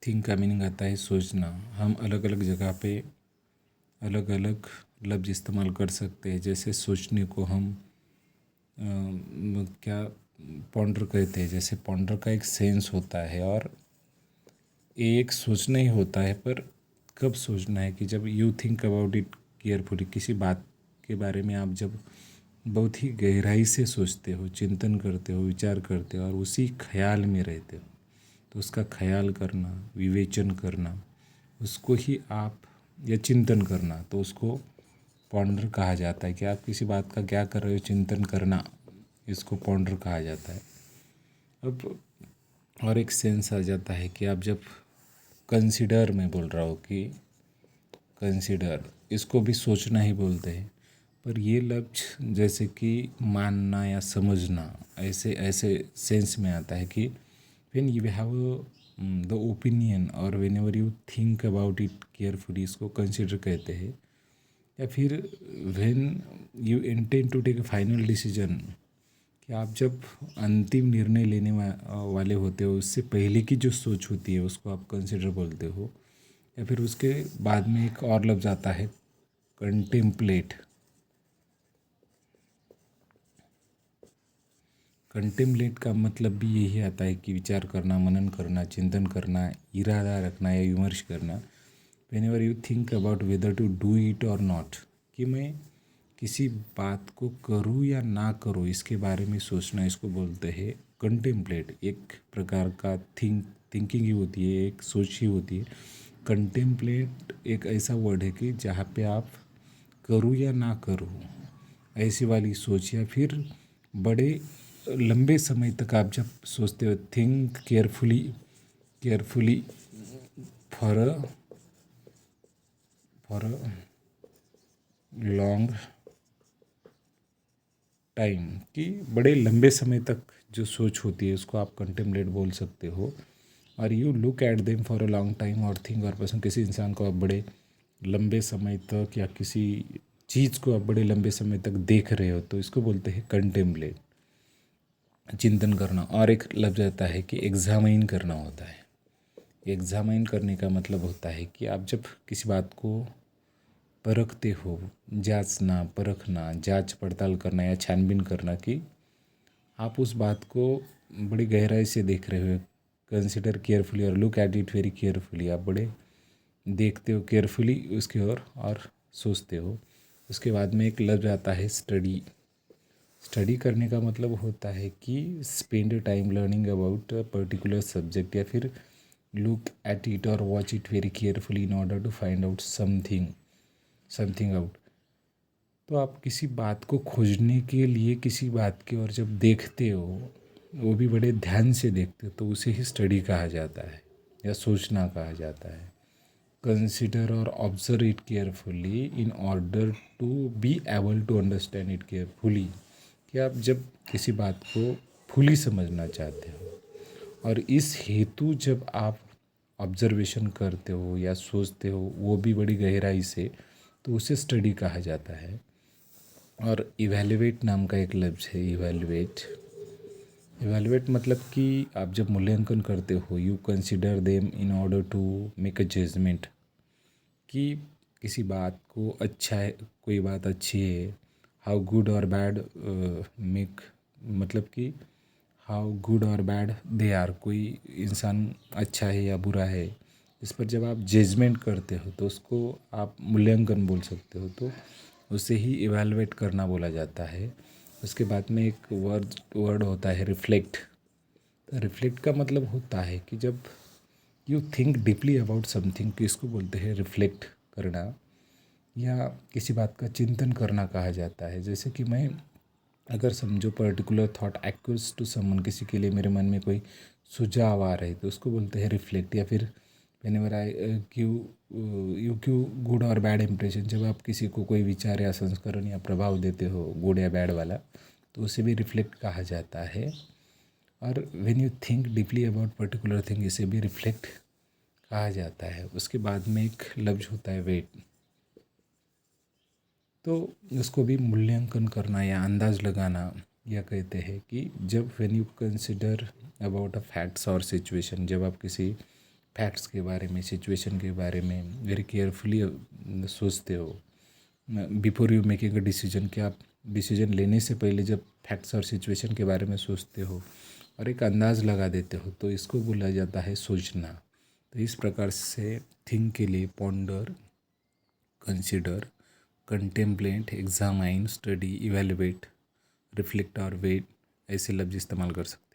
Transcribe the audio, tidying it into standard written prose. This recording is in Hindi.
थिंक का मीनिंग आता है सोचना। हम अलग अलग जगह पे अलग अलग लफ्ज़ इस्तेमाल कर सकते हैं। जैसे सोचने को हम क्या पॉन्डर कहते हैं। जैसे पॉन्डर का एक सेंस होता है और एक सोचना ही होता है, पर कब सोचना है कि जब you think about it carefully. किसी बात के बारे में आप जब बहुत ही गहराई से सोचते हो, चिंतन करते हो, विचार करते हो और उसी ख्याल में रहते हो, तो उसका ख्याल करना, विवेचन करना, उसको ही आप या चिंतन करना, तो उसको पॉन्डर कहा जाता है। कि आप किसी बात का क्या कर रहे हो, चिंतन करना, इसको पॉन्डर कहा जाता है। अब और एक सेंस आ जाता है कि आप जब कंसिडर में बोल रहा हो कि कंसिडर, इसको भी सोचना ही बोलते हैं, पर ये लफ्ज़ जैसे कि मानना या समझना, ऐसे ऐसे सेंस में आता है कि when you have the opinion और whenever you think about it carefully, इसको कंसिडर कहते हैं। या फिर when you intend to take a final decision, कि आप जब अंतिम निर्णय लेने वाले होते हो, उससे पहले की जो सोच होती है उसको आप कंसिडर बोलते हो। या फिर उसके बाद में एक और लफ्ज़ आता है कंटेम्पलेट। कंटेम्पलेट का मतलब भी यही आता है कि विचार करना, मनन करना, चिंतन करना, इरादा रखना या विमर्श करना। Whenever you think about whether to do it और नॉट, कि मैं किसी बात को करूँ या ना करूँ, इसके बारे में सोचना, इसको बोलते हैं कंटेम्पलेट। एक प्रकार का थिंकिंग ही होती है, एक सोच ही होती है। कंटेम्पलेट एक ऐसा वर्ड है कि जहाँ पे आप करूँ या ना करूँ ऐसी वाली सोच, या फिर बड़े लंबे समय तक आप जब सोचते हो, think carefully carefully for a long time, कि बड़े लंबे समय तक जो सोच होती है उसको आप कंटेम्पलेट बोल सकते हो। और you look at them for a long time और थिंक और पर्सन, किसी इंसान को आप बड़े लंबे समय तक या किसी चीज़ को आप बड़े लंबे समय तक देख रहे हो, तो इसको बोलते हैं कंटेम्पलेट, चिंतन करना। और एक लफ्ज़ आता है कि एग्जामाइन करना होता है। एग्जामाइन करने का मतलब होता है कि आप जब किसी बात को परखते हो, जांचना, परखना, जांच पड़ताल करना या छानबीन करना, कि आप उस बात को बड़ी गहराई से देख रहे हो, कंसिडर केयरफुली और look at it very carefully. आप बड़े देखते हो केयरफुली उसकी ओर और सोचते हो। उसके बाद में एक लफ्ज़ आता है स्टडी। स्टडी करने का मतलब होता है कि spend time learning about a particular subject, या फिर लुक एट इट और watch it very carefully in order to find out something out. तो आप किसी बात को खोजने के लिए किसी बात की ओर जब देखते हो, वो भी बड़े ध्यान से देखते हो, तो उसे ही स्टडी कहा जाता है या सोचना कहा जाता है। कंसिडर और observe it carefully in order to be able to understand it carefully, कि आप जब किसी बात को फुली समझना चाहते हो और इस हेतु जब आप ऑब्जर्वेशन करते हो या सोचते हो, वो भी बड़ी गहराई से, तो उसे स्टडी कहा जाता है। और इवैल्यूएट नाम का एक लफ्ज़ है, इवैल्यूएट। इवैल्यूएट मतलब कि आप जब मूल्यांकन करते हो, you consider them in order to make a judgement, कि किसी बात को अच्छा है, कोई बात अच्छी है, हाउ गुड और बैड मेक, मतलब कि हाउ गुड और बैड दे आर, कोई इंसान अच्छा है या बुरा है, इस पर जब आप जजमेंट करते हो तो उसको आप मूल्यांकन बोल सकते हो। तो उसे ही इवैल्यूएट करना बोला जाता है। उसके बाद में एक वर्ड होता है रिफ्लेक्ट। रिफ्लेक्ट का मतलब होता है कि जब you think deeply about something, कि इसको बोलते हैं रिफ्लेक्ट करना, या किसी बात का चिंतन करना कहा जाता है। जैसे कि मैं अगर समझो particular thought accuse to someone, किसी के लिए मेरे मन में कोई सुझाव आ रहे, तो उसको बोलते हैं रिफ्लेक्ट। या फिर व्हेनेवर आई यू गुड और बैड इंप्रेशन, जब आप किसी को कोई विचार या संस्करण या प्रभाव देते हो, गुड या बैड वाला, तो उसे भी रिफ्लेक्ट कहा जाता है। और when you think deeply about particular thing, इसे भी रिफ्लेक्ट कहा जाता है। उसके बाद में एक लफ्ज़ होता है वेट। तो उसको भी मूल्यांकन करना या अंदाज़ लगाना या कहते हैं, कि जब when you consider about a facts और सिचुएशन, जब आप किसी फैक्ट्स के बारे में, सिचुएशन के बारे में वेरी केयरफुली सोचते हो before you making a decision, कि आप डिसीजन लेने से पहले जब फैक्ट्स और सिचुएशन के बारे में सोचते हो और एक अंदाज़ लगा देते हो, तो इसको बोला जाता है सोचना। तो इस प्रकार से थिंक के लिए ponder, consider, contemplate, examine, study, evaluate, reflect और वेट ऐसे लफ्ज़ इस्तेमाल कर सकते हैं।